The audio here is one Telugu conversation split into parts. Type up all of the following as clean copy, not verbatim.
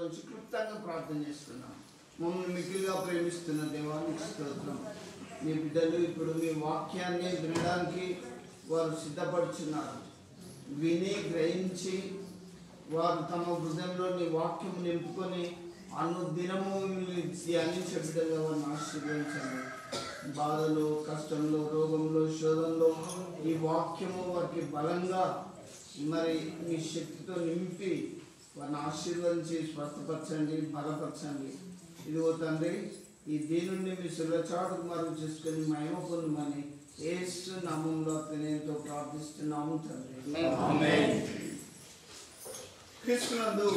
గురించి క్లుప్తంగా ప్రార్థన చేస్తున్నాం. మమ్మల్ని మిక్కిలిగా ప్రేమిస్తున్న దేవానికి స్తోత్రం. మీ బిడ్డలు ఇప్పుడు మీ వాక్యాన్ని వినడానికి వారు సిద్ధపడుచున్నారు. విని గ్రహించి వారు తమ హృదయంలో నీ వాక్యం నింపుకొని అనుదినము మిమ్మల్ని ధ్యానించే బిడ్డలుగా వారిని ఆశీర్వదించండి. బాధలో, కష్టంలో, రోగంలో, శోధంలో ఈ వాక్యము వారికి బలంగా మరి మీ శక్తితో నింపి వారిని ఆశీర్వదించి స్వస్థపరచండి, బలపరచండి. ఇదిగో తండ్రి, ఈ దీనుడిని మీ సులచాటుకు మరుగు చేసుకొని మహిమ పొందమని యేసు నామములో అతనితో ప్రార్థిస్తున్నాము తండ్రి. ఆమేన్. క్రీస్తునందు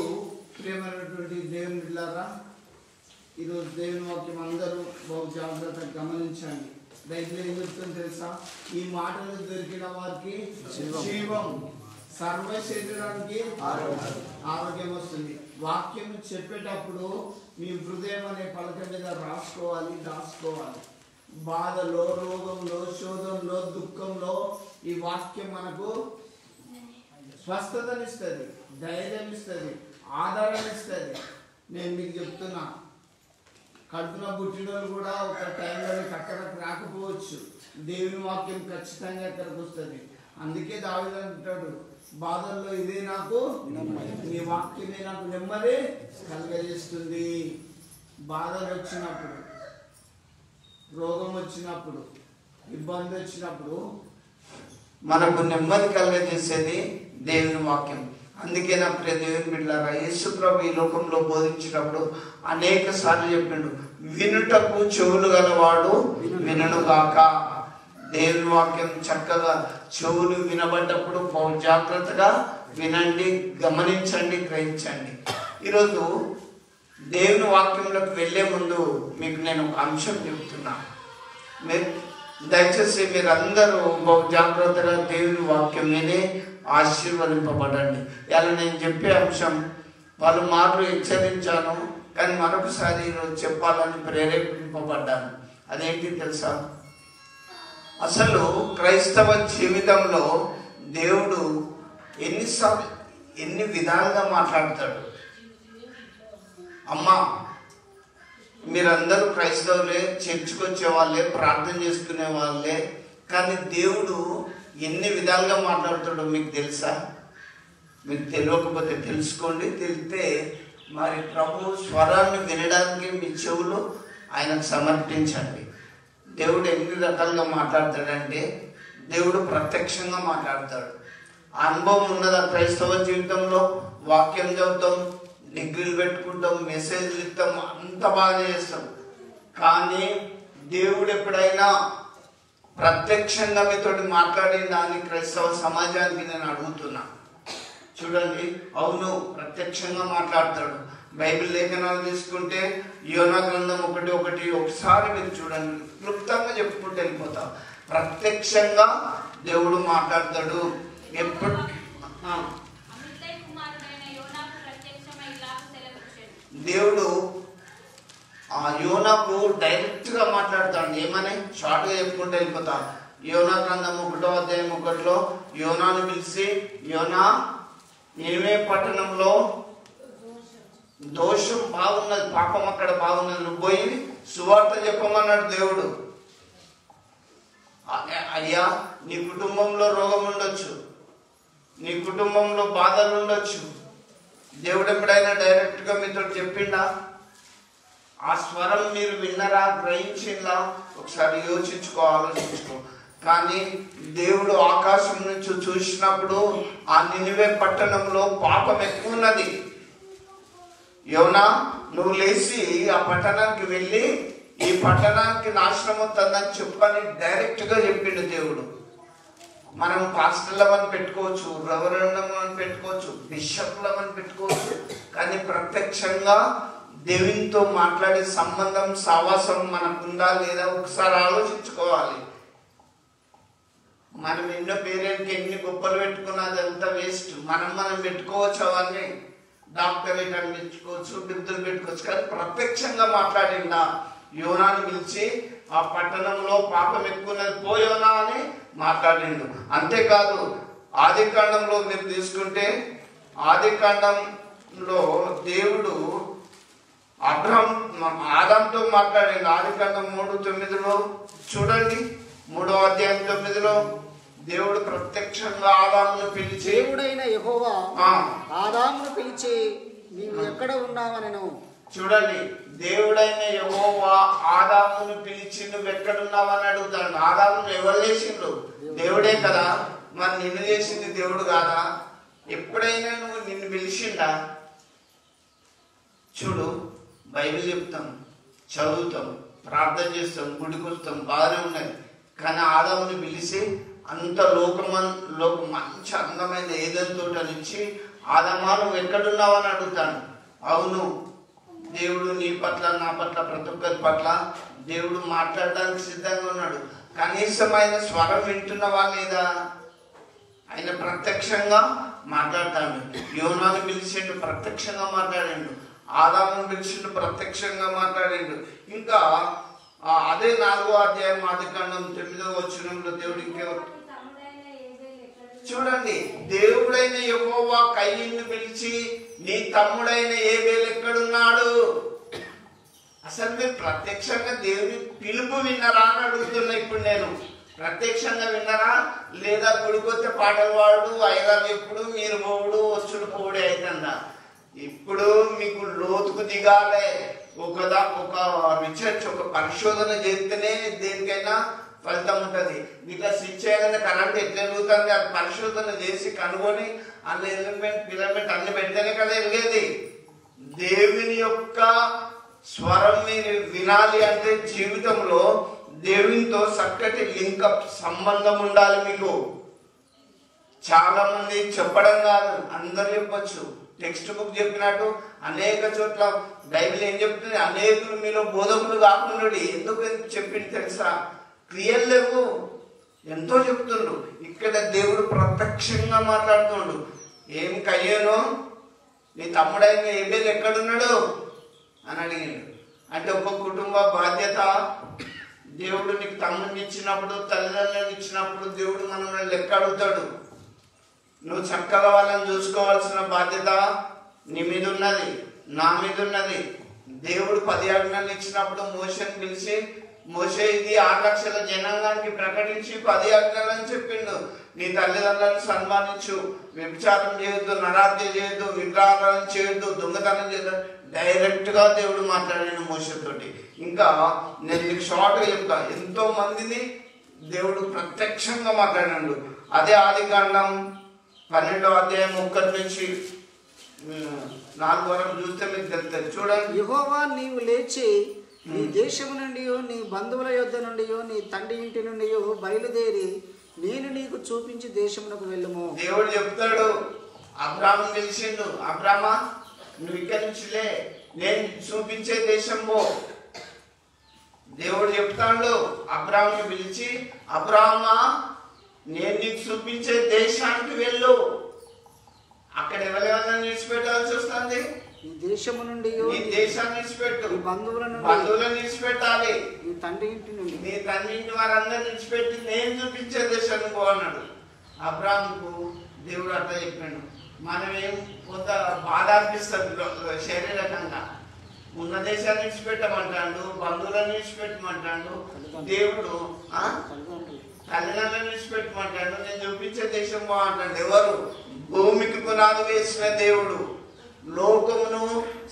ప్రియమైనటువంటి దేవుని బిడ్డలారా, ఈరోజు దేవుని వాక్యం అందరూ బహు జాగ్రత్తగా గమనించండి. బైబిల్ ఏం చెప్తుందో తెలుసా? ఈ మాటలు దొరికిన వారికి జీవం, సర్వ శరీరానికి ఆరోగ్యం వస్తుంది. వాక్యం చెప్పేటప్పుడు మీ హృదయం అనే పలక మీద రాసుకోవాలి, దాచుకోవాలి. బాధలో, రోగంలో, శోధంలో, దుఃఖంలో ఈ వాక్యం మనకు స్వస్థతనిస్తుంది, ధైర్యం ఇస్తుంది, ఆదరణ ఇస్తుంది. నేను మీకు చెప్తున్నా, కడుపున పుట్టినోళ్ళు కూడా ఒక టైంలో అక్కడికి రాకపోవచ్చు. దేవుని వాక్యం ఖచ్చితంగా అక్కడికి వస్తుంది. అందుకే దావీదు అంటాడు, బాధల్లో ఇదే నాకు నీ వాక్యమే నాకు నెమ్మది కలుగజేస్తుంది. బాధలు వచ్చినప్పుడు, రోగం వచ్చినప్పుడు, ఇబ్బంది వచ్చినప్పుడు మనకు నెమ్మది కలుగజేసేది దేవుని వాక్యం. అందుకే నా ప్రియ దేవుని బిడ్డలారా, యేసు ప్రభు ఈ లోకంలో బోధించినప్పుడు అనేక సార్లు చెప్పిండు, వినుటకు చెవులు గలవాడు వినను గాక. దేవుని వాక్యం చక్కగా చెవులు వినబడ్డప్పుడు బహు జాగ్రత్తగా వినండి, గమనించండి, గ్రహించండి. ఈరోజు దేవుని వాక్యంలోకి వెళ్ళే ముందు మీకు నేను ఒక అంశం చెప్తున్నా. దయచేసి మీరందరూ బహు జాగ్రత్తగా దేవుని వాక్యం మీదే ఆశీర్వదింపబడండి. ఇలా నేను చెప్పే అంశం వాళ్ళు మాటలు హెచ్చరించాను, కానీ మరొకసారి ఈరోజు చెప్పాలని ప్రేరేపింపబడ్డాను. అదేంటి తెలుసా? అసలు క్రైస్తవ జీవితంలో దేవుడు ఎన్ని విధాలుగా మాట్లాడతాడు. అమ్మా, మీరందరూ క్రైస్తవులే, చర్చికి వచ్చే వాళ్ళే, ప్రార్థన చేసుకునే వాళ్ళే, కానీ దేవుడు ఎన్ని విధాలుగా మాట్లాడుతాడో మీకు తెలుసా? మీకు తెలియకపోతే తెలుసుకోండి. తెలిస్తే మరి ప్రభు స్వరాన్ని వినడానికి మీ చెవులు ఆయనకు సమర్పించండి. దేవుడు ఎన్ని రకాలుగా మాట్లాడతాడంటే, దేవుడు ప్రత్యక్షంగా మాట్లాడతాడు. అనుభవం ఉన్నదా క్రైస్తవ జీవితంలో? వాక్యం చదువుతాం, డిగ్రీలు పెట్టుకుంటాం, మెసేజ్లు ఇస్తాం, అంత బాగా చేస్తాం. కానీ దేవుడు ఎప్పుడైనా ప్రత్యక్షంగా మీతోటి మాట్లాడిన దాన్ని క్రైస్తవ సమాజానికి నేను అడుగుతున్నా. చూడండి, అవును, ప్రత్యక్షంగా మాట్లాడతాడు. బైబిల్ లేఖనాలు తీసుకుంటే యోనా గ్రంథం 1:1 ఒకసారి మీరు చూడండి, క్లుప్తంగా చెప్పుకుంటూ వెళ్ళిపోతాం. ప్రత్యక్షంగా దేవుడు మాట్లాడతాడు. ఎప్పుడు దేవుడు ఆ యోనాకు డైరెక్ట్గా మాట్లాడతాడు. ఏమని షార్ట్గా చెప్పుకుంటూ వెళ్ళిపోతా. యోనా గ్రంథం 1:1 యోనాను పిలిచి, యోనా, నినివే పట్టణంలో దోషం బాగున్నది, పాపం అక్కడ బాగున్నది, నువ్వు పోయి సువార్త చెప్పమన్నాడు దేవుడు. అయ్యా, నీ కుటుంబంలో రోగం ఉండొచ్చు, నీ కుటుంబంలో బాధలు ఉండొచ్చు. దేవుడు ఎప్పుడైనా డైరెక్ట్గా మీతో చెప్పిండా? ఆ స్వరం మీరు విన్నరా, గ్రహించిందా? ఒకసారి యోచించుకో, ఆలోచించుకో. కానీ దేవుడు ఆకాశం నుంచి చూసినప్పుడు ఆ నినివే పట్టణంలో పాపం ఎక్కువ ఉన్నది. యోనా, నువ్వు లేచి ఆ పట్టణానికి వెళ్ళి ఈ పట్టణానికి నాశనం అవుతుందని చెప్పని డైరెక్ట్గా చెప్పిండు దేవుడు. మనం పాస్టర్లమని పెట్టుకోవచ్చు, రెవరెండమని పెట్టుకోవచ్చు, బిషప్లమని పెట్టుకోవచ్చు, కానీ ప్రత్యక్షంగా దేవునితో మాట్లాడే సంబంధం, సావాసం మనకుందా లేదా ఒకసారి ఆలోచించుకోవాలి. మనం ఎన్నో పేరెంట్కి ఎన్ని గొప్పలు పెట్టుకున్నా అదంతా వేస్ట్. మనం పెట్టుకోవచ్చు, అవన్నీ డాక్టరేట్ అని పెట్టుకోవచ్చు, బిరుదులు పెట్టుకోవచ్చు, కానీ ప్రత్యక్షంగా మాట్లాడిందా? యోనాను పిలిచి ఆ పట్టణంలో పాపం ఎక్కువన్నది, పోయోనా అని మాట్లాడిండు. అంతేకాదు, ఆది కాండంలో మీరు తీసుకుంటే, ఆది కాండంలో దేవుడు ఆదాంతో మాట్లాడండి. ఆదికాండం 3:9 చూడండి. 3వ అధ్యాయం 9లో దేవుడు ప్రత్యక్షంగా ఆదామును పిలిచి, దేవుడైన యెహోవా ఆదామును పిలిచి నీవు ఎక్కడ ఉన్నావనెను. చూడండి, దేవుడైన యెహోవా ఆదామును పిలిచి నువ్వు ఎక్కడున్నావని అడుగుతాడు. ఆదామును ఎవరు చేసిండ్రు? దేవుడే కదా. మరి నిన్ను చేసింది దేవుడు కాదా? ఎప్పుడైనా నువ్వు నిన్ను పిలిచిండా? చూడు, బైబిల్ చెప్తాం, చదువుతాం, ప్రార్థన చేస్తాం, గుడికి వస్తాం, బాగానే ఉన్నది. కానీ ఆదాముని పిలిచి అంత లోకం మంచి అందమైన ఏదైనా తోటనిచ్చి ఆదామా నువ్వు ఎక్కడున్నావని అడుగుతాను. అవును, దేవుడు నీ పట్ల, నా పట్ల, ప్రతి ఒక్కరి పట్ల దేవుడు మాట్లాడడానికి సిద్ధంగా ఉన్నాడు. కనీసం ఆయన స్వరం వింటున్నవా లేదా? ఆయన ప్రత్యక్షంగా మాట్లాడతాడు. యోనాను పిలిచిండు, ప్రత్యక్షంగా మాట్లాడిండు. ఆదామును పిలిచిండు, ప్రత్యక్షంగా మాట్లాడిండు. ఇంకా అదే 4వ అధ్యాయం ఆదికాండం 9వ వచనంలో దేవుడు ఇంకెవరు చూడండి, దేవుడైన యెహోవా కయీనును పిలిచి నీ తమ్ముడైన ఏబేలు ఎక్కడున్నాడు? అసలు మీరు ప్రత్యక్షంగా దేవుని పిలుపు విన్నారా అని అడుగుతున్నా. ఇప్పుడు నేను ప్రత్యక్షంగా విన్నారా? లేదా గుడికొస్తే పాటలు పాడు, ఐదారు ఎప్పుడు మీరు పోవుడు, వస్తుడు పోవుడే అవుతుందా? ఇప్పుడు మీకు లోతుకు దిగాలే. ఒక రీసెర్చ్, ఒక పరిశోధన చేస్తేనే దేనికైనా ఫలితం ఉంటుంది. ఇట్లా స్విచ్ చేయగానే కరెంట్ ఎట్లా వెలుగుతుంది, అది పరిశోధన చేసి కనుగొని అన్ని ఫిలమెంట్ అన్ని పెడితేనే కదా వెలిగేది. దేవుని యొక్క స్వరం మీరు వినాలి అంటే జీవితంలో దేవునితో చక్కటి లింకప్ సంబంధం ఉండాలి మీకు. చాలా మంది చెప్పడం కాదు, అందరు చెప్పచ్చు. టెక్స్ట్ బుక్ చెప్పినట్టు అనేక చోట్ల బైబిల్ ఏం చెప్తుంది? అనేకులు మీలో బోధకులు కాకుండా ఎందుకు చెప్పింది తెలుసా? క్రియలు లేవు, ఎంతో చెప్తుండ్రు. ఇక్కడ దేవుడు ప్రత్యక్షంగా మాట్లాడుతుండు. ఏం కయ్యాను, నీ తమ్ముడైన ఏబేలు ఎక్కడున్నాడు అని అడిగాడు. అంటే ఒక కుటుంబ బాధ్యత. దేవుడు నీకు తమ్ముడిని ఇచ్చినప్పుడు, తల్లిదండ్రులను ఇచ్చినప్పుడు దేవుడు మనల్ని లెక్క అడుగుతాడు. నువ్వు చక్కగా వాళ్ళని చూసుకోవాల్సిన బాధ్యత నీ మీద ఉన్నది, నా మీద ఉన్నది. దేవుడు 10 ఆజ్ఞలు ఇచ్చినప్పుడు మోషేని పిలిచి, మోషే ఇది 6 లక్షల జనాంగానికి ప్రకటించి 10 ఆజ్ఞలు అని చెప్పిండు. నీ తల్లిదండ్రులను సన్మానించు, వ్యభిచారం చేయొద్దు, నరాధ్య చేయొద్దు, విగ్రహారాధన చేయొద్దు, దొంగతనం చేయొద్దు. డైరెక్ట్ గా దేవుడు మాట్లాడాడు మోషేతోటి. ఇంకా నేను మీకు షార్ట్ గా చెప్తా, ఎంతో మందిని దేవుడు ప్రత్యక్షంగా మాట్లాడాడు. అదే ఆదికాండం 12వ అధ్యాయం 1 నుంచి 4 వరకు చూస్తే మీకు తెలుస్తుంది. చూడండి, యెహోవా నీవు లేచి నీ దేశము నుండి, నీ బంధువుల యొద్ద నుండి, నీ తండ్రి ఇంటి నుండి బయలుదేరి నేను నీకు చూపించి దేశమునకు వెళ్ళము. దేవుడు చెప్తాడు, అబ్రాహాము పిలిచిండు, అబ్రామా నువ్వు ఇక్కడి నుంచి లే, నేను చూపించే దేశం పో. దేవుడు చెప్తాడు అబ్రాహాముని పిలిచి, అబ్రామా నేను నీకు చూపించే దేశానికి వెళ్ళు. అక్కడ ఎవరెవరైనా నిలిచిపెట్టాల్సి వస్తుంది. ఈ దేశము నుండి, నీ దేశాన్ని నిలిచిపెట్టు, బంధువులను నిలిచిపెట్టాలి, నీ తండ్రి ఇంటి నుండి, నీ తండ్రి ఇంటి వారందరూ నిలిచిపెట్టి నేను చూపించే దేశాన్ని పో అన్నాడు. అబ్రాహాముకు దేవుడు అట్లా చెప్పాడు. మనమేం కొంత బాధ అనిపిస్తుంది శారీరకంగా. ఉన్న దేశాన్ని విడిచిపెట్టమంటాడు, బంధువులను విడిచిపెట్టమంటాడు. దేవుడు తల్లిదండ్రులను విడిచిపెట్టమంటాడు, నేను చూపించే దేశం బాగుంటాడు. ఎవరు? భూమికి పునాది వేసిన దేవుడు, లోకమును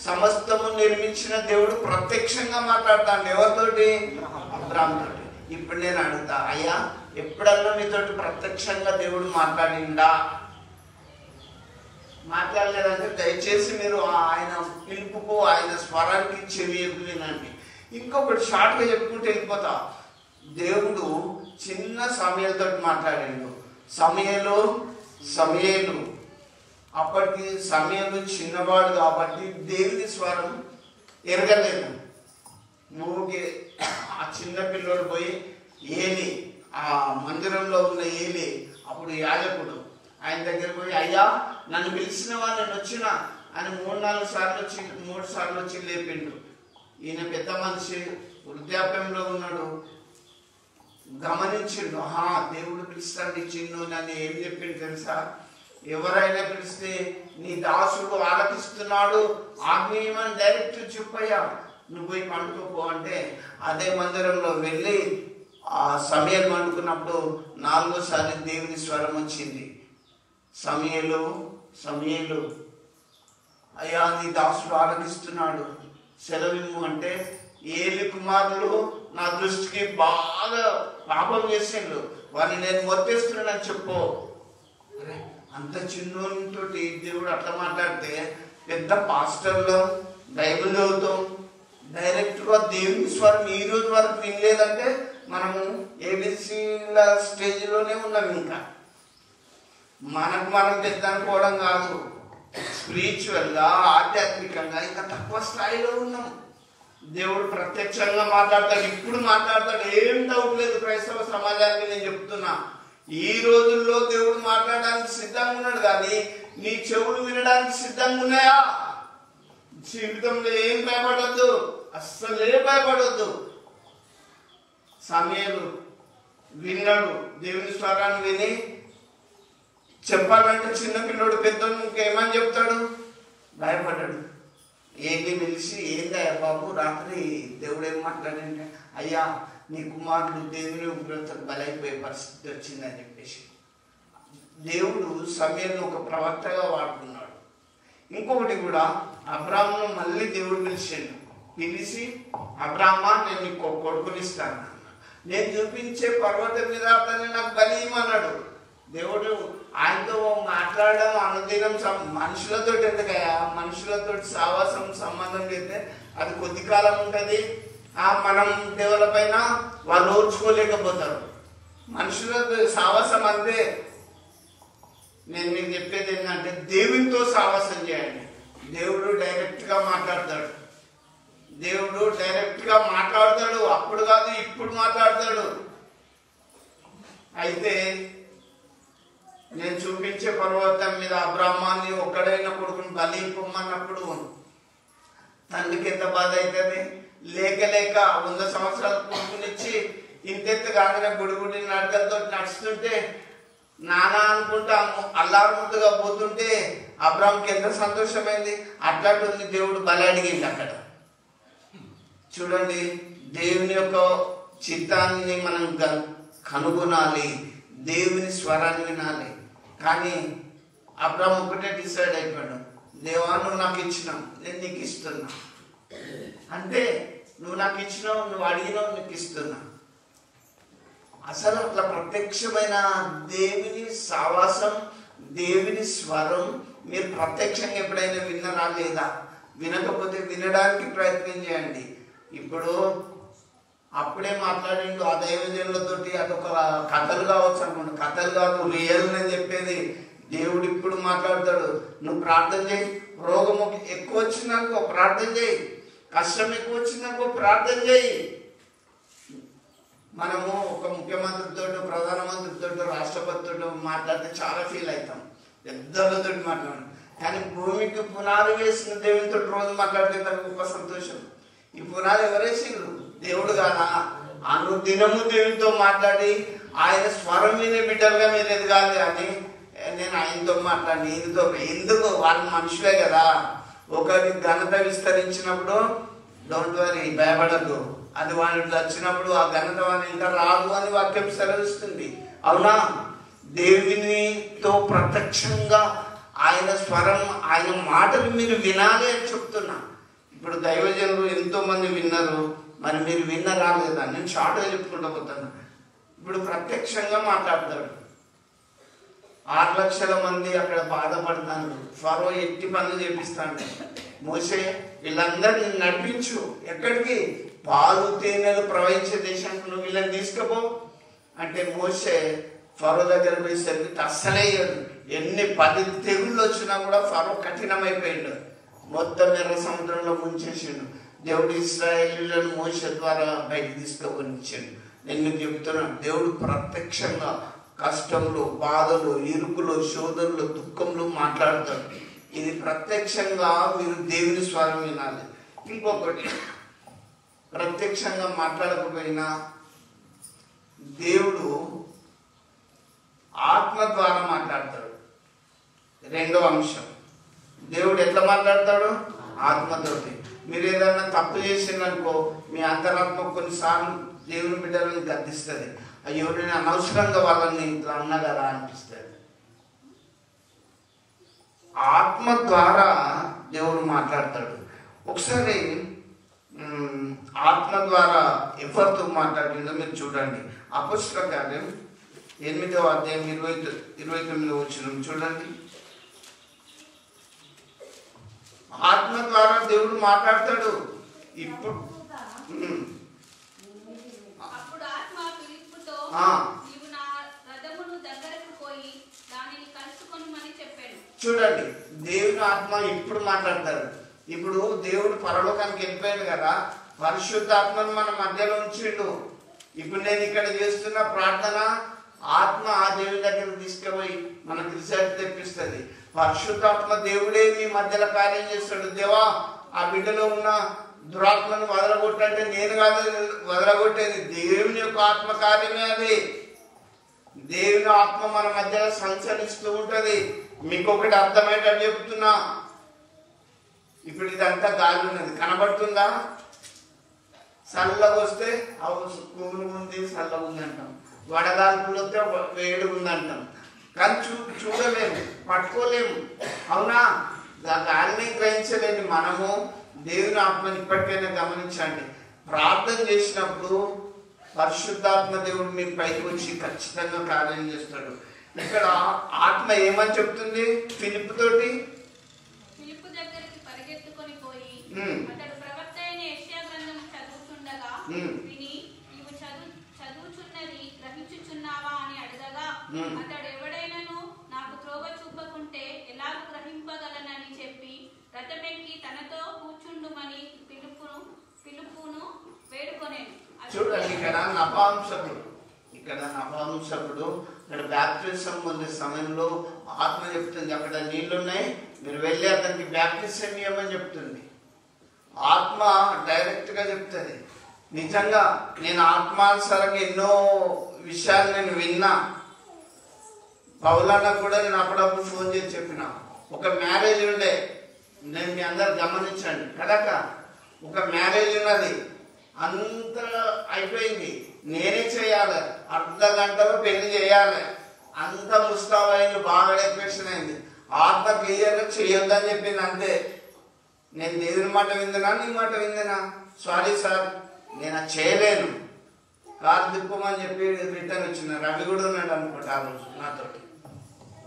సమస్తము నిర్మించిన దేవుడు ప్రత్యక్షంగా మాట్లాడతాడు. ఎవరితోటి? అబ్రాహాముతోటి. ఇప్పుడు నేను అడుగుతా, అయ్యా ఎప్పుడన్నా మీతోటి ప్రత్యక్షంగా దేవుడు మాట్లాడిందా? మాట్లాడలేదంటే దయచేసి మీరు ఆయన పిలుపుకు, ఆయన స్వరానికి చెవి వినండి. ఇంకొకటి షార్ట్గా చెప్పుకుంటూ వెళ్ళిపోతా. దేవుడు చిన్న సమయాలతో మాట్లాడాడు. సమయలు అప్పటికి సమయాలు చిన్నవాడు కాబట్టి దేవుని స్వరం ఎరగలేదు. నువ్వుకి ఆ చిన్న పిల్లోడు పోయి ఏలి, ఆ మందిరంలో ఉన్న ఏలి అప్పుడు యాజకుడు ఆయన దగ్గర పోయి, అయ్యా నన్ను పిలిచినవా, నేను వచ్చినా అని 3 సార్లు వచ్చి లేపిండు. ఈయన పెద్ద మనిషి, వృద్ధాప్యంలో ఉన్నాడు, గమనించిండు. దేవుడు పిలుస్తాడు చిన్ను. నన్ను ఏం చెప్పిండు తెలుసా? ఎవరైనా పిలిస్తే నీ దాసుడు ఆలకిస్తున్నాడు, ఆజ్ఞేయమని డైరెక్ట్ చెప్పయ్యా, నువ్వు పోయి పండుకోపో అంటే అదే మందిరంలో వెళ్ళి ఆ సమయం పండుకున్నప్పుడు 4వసారి దేవుని స్వరం వచ్చింది. సమయలు అయ్యా నీ దాసుడు ఆలకిస్తున్నాడు, సెలవిమ్ము అంటే ఏలి కుమారులు నా దృష్టికి బాగా పాపం చేసిండు, వారిని నేను మొత్తేస్తున్నానని చెప్పు. అరే అంత చిన్నోనితో దేవుడు అట్లా మాట్లాడితే పెద్ద పాస్టర్లో బైబిల్ చదువుతాం, డైరెక్ట్గా దేవుని స్వరం ఈ రోజు వరకు వినలేదంటే మనము ఏబిసిల స్టేజ్లోనే ఉన్నాం. ఇంకా మనం పెద్ద అనుకోవడం కాదు, స్పిరిచువల్గా ఆధ్యాత్మికంగా ఇంకా తక్కువ స్థాయిలో ఉన్నాం. దేవుడు ప్రత్యక్షంగా మాట్లాడతాడు, ఇప్పుడు మాట్లాడతాడు, ఏం డౌట్ లేదు. క్రైస్తవ సమాజానికి నేను చెప్తున్నా, ఈ రోజుల్లో దేవుడు మాట్లాడడానికి సిద్ధంగా ఉన్నాడు, కానీ నీ చెవులు వినడానికి సిద్ధంగా ఉన్నాయా? జీవితంలో ఏం భయపడొద్దు, అస్సలే భయపడొద్దు. సమయలు విన్నాడు, దేవుని స్వరాన్ని విని చెప్పాలంటే చిన్నపిల్లడు పెద్దోడు ఇంకేమని చెప్తాడు, భయపడ్డాడు. ఏంటి పిలిచి ఏందయ్యా బాబు రాత్రి దేవుడు ఏం మాట్లాడంటే, అయ్యా నీ కుమారుడు దేవుని ఉగ్రతకు బలైపోయే పరిస్థితి వచ్చిందని చెప్పేసి దేవుడు సమయంలో ఒక ప్రవక్తగా వాడుకున్నాడు. ఇంకొకటి కూడా అబ్రాహామును మళ్ళీ దేవుడు పిలిచి అబ్రాహ్మా నేను నీకు కొడుకునిస్తాను, నేను చూపించే పర్వతం మీద అతన్ని నాకు బలి ఇవ్వమన్నాడు. దేవుడు ఆయనతో మాట్లాడడం అనుదినం మనుషులతో ఎందుకయ్యా, మనుషులతో సావాసం సంబంధం చేస్తే అది కొద్ది కాలం ఉంటుంది, మనం డెవలప్ అయినా వాళ్ళు ఓర్చుకోలేకపోతారు. మనుషులతో సావాసం అంతే. నేను మీకు చెప్పేది ఏంటంటే దేవునితో సావాసం చేయండి. దేవుడు డైరెక్ట్గా మాట్లాడతాడు, దేవుడు డైరెక్ట్గా మాట్లాడతాడు, అప్పుడు కాదు ఇప్పుడు మాట్లాడతాడు. అయితే నేను చూపించే పర్వతం మీద అబ్రాహ్మాన్ని ఒక్కడైన కొడుకుని బలి పొమ్మన్నప్పుడు తండ్రికి ఎంత బాధ అవుతుంది. లేక 100 సంవత్సరాల కొడుకునిచ్చి ఇంతెత్తు కాగానే గుడి నడకలతో నడుస్తుంటే నానా అనుకుంటా అల్లారు ముద్దుగా పోతుంటే అబ్రాహాంకి ఎంత సంతోషమైంది. అట్లాంటి దేవుడు బలి అడిగింది అక్కడ. చూడండి, దేవుని యొక్క చిత్తాన్ని మనం కనుగొనాలి, దేవుని స్వరాన్ని వినాలి. కానీ అబ్రాహాం ఒకటే డిసైడ్ అయిపోయాడు, దేవా నువ్వు నాకు ఇచ్చినావు, నేను నీకు ఇస్తున్నా. అంటే నువ్వు నాకు ఇచ్చినావు, నువ్వు అడిగినావు, నీకు ఇస్తున్నా. అసలు అట్లా ప్రత్యక్షమైన దేవుని సావాసం, దేవుని స్వరం మీరు ప్రత్యక్షంగా ఎప్పుడైనా విన్నారా లేదా? వినకపోతే వినడానికి ప్రయత్నం చేయండి. ఇప్పుడు అప్పుడే మాట్లాడిండు ఆ దైవజనులతోటి, అదొక కథలు కావచ్చు అనుకోండి, కథలు కాదు, రియల్ అని చెప్పేది. దేవుడు ఇప్పుడు మాట్లాడతాడు, నువ్వు ప్రార్థన చేయి. రోగము ఎక్కువ వచ్చిందనుకో ప్రార్థన చేయి, కష్టం ఎక్కువ వచ్చిందనుకో ప్రార్థన చేయి. మనము ఒక ముఖ్యమంత్రితో, ప్రధానమంత్రితో, రాష్ట్రపతితో మాట్లాడితే చాలా ఫీల్ అవుతాం, పెద్దలతో మాట్లాడడం. కానీ భూమికి పునాది వేసిన దేవునితో రోజు మాట్లాడితే నాకు గొప్ప సంతోషం. ఈ పునాది ఎవరేసిండ్రు? దేవుడు కాదా? అనుదినము దేవునితో మాట్లాడి ఆయన స్వరం వినే బిడ్డలుగా మీరు ఎదగాలి. అని నేను ఆయనతో మాట్లాడి ఈయనతో ఎందుకు, వాళ్ళు మనుషులే కదా. ఒకరి ఘనత విస్తరించినప్పుడు డోంట్ వరీ, భయపడద్దు. అది వాళ్ళు వచ్చినప్పుడు ఆ ఘనత వాళ్ళు ఇంకా రాదు అని వాక్యం సెలవిస్తుంది. అవునా? దేవునితో ప్రత్యక్షంగా ఆయన స్వరం, ఆయన మాటలు మీరు వినాలి అని చెప్తున్నా. ఇప్పుడు దైవజనులు ఎంతో మంది విన్నారు, మరి మీరు విన్నరా లేదా? నేను షార్ట్గా చెప్పుకుంటూ పోతున్నా. ఇప్పుడు ప్రత్యక్షంగా మాట్లాడతాడు. 6 లక్షల మంది అక్కడ బాధపడతాను, ఫరో ఎట్టి పనులు చేపిస్తాడు. మోసే వీళ్ళందరినీ నడిపించు, ఎక్కడికి? పాలు తేనెలు ప్రవహించే దేశానికి నువ్వు వీళ్ళని తీసుకుపో అంటే మోసే ఫరో దగ్గర పోయేసరికి అస్సలేయదు. ఎన్ని 10 తెగుళ్ళు వచ్చినా కూడా ఫరో కఠినమైపోయిండు, మొత్తం ఎర్ర సముద్రంలో ముంచేసిండు. దేవుడు ఇశ్రాయేలీయులను మోసే ద్వారా బయటకు తీసుకొని ఇచ్చాడు. నేను మీకు చెప్తున్నాను, దేవుడు ప్రత్యక్షంగా కష్టంలో, బాధలు, ఇరుకులు, శోధనలు, దుఃఖంలో మాట్లాడతాడు. ఇది ప్రత్యక్షంగా మీరు దేవుని స్వరం వినాలి. ఇంకొకటి, ప్రత్యక్షంగా మాట్లాడకపోయినా దేవుడు ఆత్మ ద్వారా మాట్లాడతాడు. రెండో అంశం, దేవుడు ఎట్లా మాట్లాడతాడు? ఆత్మతోటి. మీరు ఏదైనా తప్పు చేసిందనుకో మీ అంతరాత్మ కొన్నిసార్లు దేవుని బిడ్డలను గద్దిస్తుంది. అయ్యో నేను అనవసరంగా వాళ్ళని ఇట్లా అన్నా కదా అనిపిస్తుంది. ఆత్మ ద్వారా దేవుడు మాట్లాడతాడు. ఒకసారి ఆత్మ ద్వారా ఎవరితో మాట్లాడిందో మీరు చూడండి. అపొస్తలుల కార్యం 8వ అధ్యాయం 29వ వచనం చూడండి. ఆత్మ ద్వారా దేవుడు మాట్లాడతాడు. ఇప్పుడు చూడండి, దేవుని ఆత్మ ఇప్పుడు మాట్లాడతాడు. ఇప్పుడు దేవుడు పరలోకానికి వెళ్ళిపోయాడు కదా, పరిశుద్ధాత్మను మన మధ్యలో ఉంచిండు. ఇప్పుడు నేను ఇక్కడ చేస్తున్న ప్రార్థన ఆత్మ ఆ దేవుని దగ్గర తీసుకుపోయి మనకు రిజల్ట్ తెప్పిస్తుంది. పరిశుద్ధాత్మ దేవుడే మీ మధ్యలో కార్యం చేస్తాడు. దేవా ఆ బిడ్డలో ఉన్న దురాత్మను వదలగొట్టంటే నేను కాదు వదలగొట్టేది, దేవుని యొక్క ఆత్మ కార్యమే అది. దేవుని ఆత్మ మన మధ్యలో సంచరిస్తూ ఉంటది. మీకు ఒకటి అర్థమయ్యేటట్టు చెప్తున్నా. ఇప్పుడు ఇదంతా గాలి ఉన్నది, కనబడుతుందా? చల్లగా వస్తే కూలు ఉంది, చల్లగా ఉంది అంటాం. వడగాల్పులు వస్తే వేడి ఉందంటాం. కానీ చూడలేము, పట్టుకోలేము. అవునా? గాలిని గ్రహించలేని మనము దేవుని ఆత్మని ఇప్పటికైనా గమనించండి. ప్రార్థన చేసినప్పుడు పరిశుద్ధాత్మ దేవుడు మీ పైకి వచ్చి ఖచ్చితంగా కార్యం చేస్తాడు. ఇక్కడ ఆత్మ ఏమని చెప్తుంది? ఫిలిప్పు తోటి పరిగెత్తుకొని పోయి అతడు ప్రవక్త అయిన యెషయా గ్రంథము చదువుచుండగా విని నీవు చదువుచున్నది గ్రహించుచున్నావా అని అడగగా అతడు ఎవడైనను నాకు త్రోవ చూపకుంటే ఎలాగూ గ్రహింపగలనని చెప్పి రథమెక్కి తనతో కూర్చుండుమని పిలుపును వేడుకొనేను. చూడండి, ఇక్కడ నపాంసకుడు ఇక్కడ బ్యాప్టిజం పొందే సమయంలో ఆత్మ చెప్తుంది అక్కడ నీళ్లున్నాయి, మీరు వెళ్ళి అతనికి బ్యాప్టిజం ఇవ్వమని చెప్తుంది. ఆత్మ డైరెక్ట్ గా చెప్తుంది. నిజంగా నేను ఆత్మానుసారంగా ఎన్నో విషయాలు నేను విన్నా. పౌలన్నకు కూడా నేను అప్పుడప్పుడు ఫోన్ చేసి చెప్పిన. ఒక మ్యారేజ్ ఉండే, నేను మీ అందరు గమనించండి కదక, ఒక మ్యారేజ్ ఉన్నది, అంత అయిపోయింది, నేనే చేయాలి, అర్ధ గంటలో పెళ్లి చేయాలి, అంత ముస్తాబైంది, బాగా డెకరేషన్ అయింది. ఆత్మ క్లియర్గా చేయొద్దని చెప్పింది అంతే. నేను దేవుని మాట విందనా నీ మాట విందనా? సారీ సార్ నేను అది చేయలేను, కారు తిప్పమని చెప్పి రిటర్న్ వచ్చిన. రవి కూడా ఉన్నాడు అనుకుంటా ఆ రోజు నాతోటి.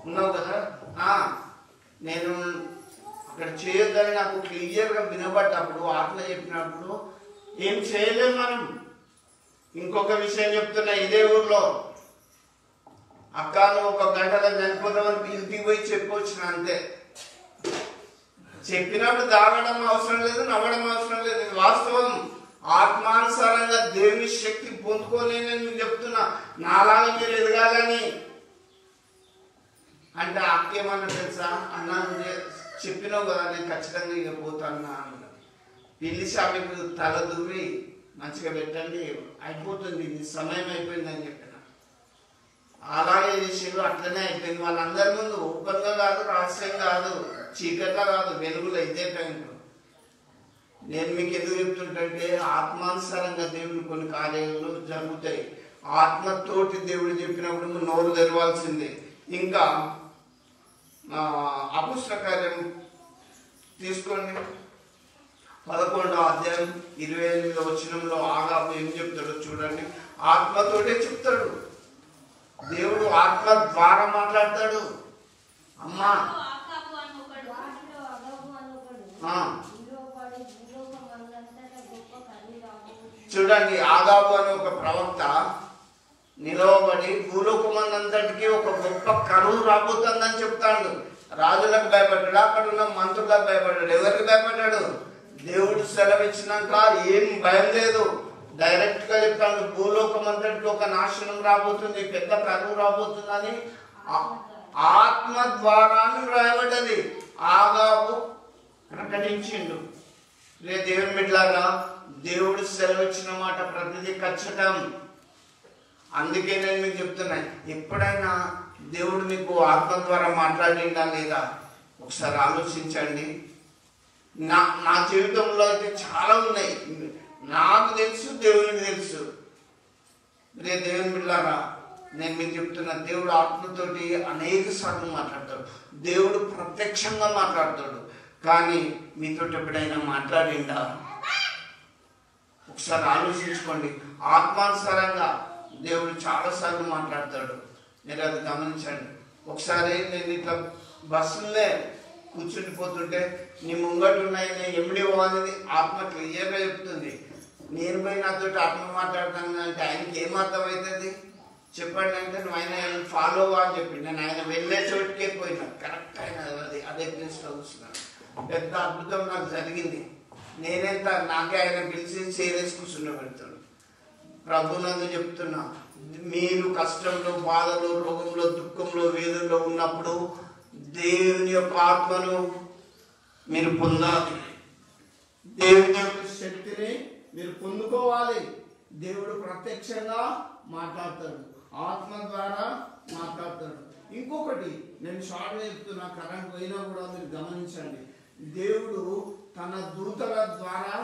ఉన్నావు కదా? నేను అక్కడ చేయొద్దని నాకు క్లియర్గా వినబడ్డప్పుడు ఆత్మ చెప్పినప్పుడు ఏం చేయలేము మనం. ఇంకొక విషయం చెప్తున్నా, ఇదే ఊర్లో అక్క నువ్వు 1 గంటలో చనిపోతామని ఇంటికి పోయి చెప్పొచ్చిన అంతే. చెప్పినప్పుడు దాగడం అవసరం లేదు, నవ్వడం అవసరం లేదు. ఇది వాస్తవం. ఆత్మానుసారంగా దేవుని శక్తి పొందుకోలేనని నేను చెప్తున్నా. నాలాగా మీరు ఎదగాలని అంటే అక్కేమన్నా తెలుసా? అన్నా నువ్వు చెప్పినావు కదా నేను ఖచ్చితంగా ఇక పోతాను అన్న. పిలిచి ఆమెకు తల దువ్వి మంచిగా పెట్టండి, అయిపోతుంది, నీ సమయం అయిపోయింది అని చెప్పిన. అలాగే చేసేది, అట్లనే అయిపోయింది. వాళ్ళందరి ముందు ఓపెన్గా కాదు, రహస్యం కాదు, చీకట్లో కాదు, వెలుగులో ఇదే టైంలో. నేను మీకు ఎందుకు చెప్తుంటే ఆత్మానుసారంగా దేవుని కొన్ని కార్యాలు జరుగుతాయి. ఆత్మతోటి దేవుడు చెప్పినప్పుడు నోరు తెరవాల్సిందే. ఇంకా అపొస్తలుల కార్యం తీసుకోండి, 11వ అధ్యాయం 28వ వచనంలో ఆగాబు ఏం చెప్తాడో చూడండి. ఆత్మతోటే చెప్తాడు దేవుడు, ఆత్మ ద్వారా మాట్లాడతాడు. అమ్మా చూడండి, ఆగాబు అని ఒక ప్రవక్త నిలవబడి భూలోకమందంతటికి ఒక గొప్ప కరువు రాబోతుందని చెప్తాడు. రాజులకు భయపడ్డాడు, అక్కడ ఉన్న మంత్రులకు భయపడ్డాడు. ఎవరికి భయపడ్డాడు? దేవుడు సెలవిచ్చినాక ఏం భయం లేదు, డైరెక్ట్ గా చెప్తాడు. భూలోకం అంతటికి ఒక నాశనం రాబోతుంది, పెద్ద కరువు రాబోతుందని ఆత్మ ద్వారా రాయబడ్డది. ఆగాబు ప్రకటించిండు. లే దేవుని బిడ్డలారా, దేవుడు సెలవిచ్చిన మాట ప్రతిదీ ఖచ్చితం. అందుకే నేను మీకు చెప్తున్నా, ఎప్పుడైనా దేవుడు మీకు ఆత్మ ద్వారా మాట్లాడిందా లేదా ఒకసారి ఆలోచించండి. నా జీవితంలో అయితే చాలా ఉన్నాయి. నాకు తెలుసు, దేవునికి తెలుసు. రే దేవుని బిడ్డలారా, నేను మీకు చెప్తున్నా, దేవుడు ఆత్మతోటి అనేక సార్లు మాట్లాడతాడు. దేవుడు ప్రత్యక్షంగా మాట్లాడతాడు. కానీ మీతో ఎప్పుడైనా మాట్లాడిండా ఒకసారి ఆలోచించుకోండి. ఆత్మానుసారంగా దేవుడు చాలాసార్లు మాట్లాడతాడు. మీరు అది గమనించండి. ఒకసారి నేను ఇట్లా బస్సులే కూర్చుండిపోతుంటే నీ ముంగట ఉన్నాయి, నేను ఎమిడి అనేది ఆత్మ క్లియర్గా చెప్తుంది. నేను పోయి నాతో ఆత్మ మాట్లాడతాను అంటే ఆయనకి ఏం అర్థమవుతుంది చెప్పండి అంటే, నువ్వు ఆయన ఫాలో అని చెప్పి నేను ఆయన వెళ్ళే చోటుకే పోయినా కరెక్ట్ అయిన అదే ప్లేస్లో కూర్చున్నాను. పెద్ద అద్భుతం నాకు జరిగింది. నేనెంత నాకే ఆయన పిలిచి చేరేసి కూర్చుండబెడతాడు. ప్రభునందు చెప్తున్నా, మీరు కష్టంలో, బాధలో, రోగంలో, దుఃఖంలో, వేదనలో ఉన్నప్పుడు దేవుని యొక్క ఆత్మను మీరు పొందాలి. దేవుని యొక్క శక్తిని మీరు పొందుకోవాలి. దేవుడు ప్రత్యక్షంగా మాట్లాడతాడు, ఆత్మ ద్వారా మాట్లాడతాడు. ఇంకొకటి నేను షార్ట్గా చెప్తున్నా, కరెంట్ పోయినా కూడా మీరు గమనించండి. దేవుడు తన దూతల ద్వారా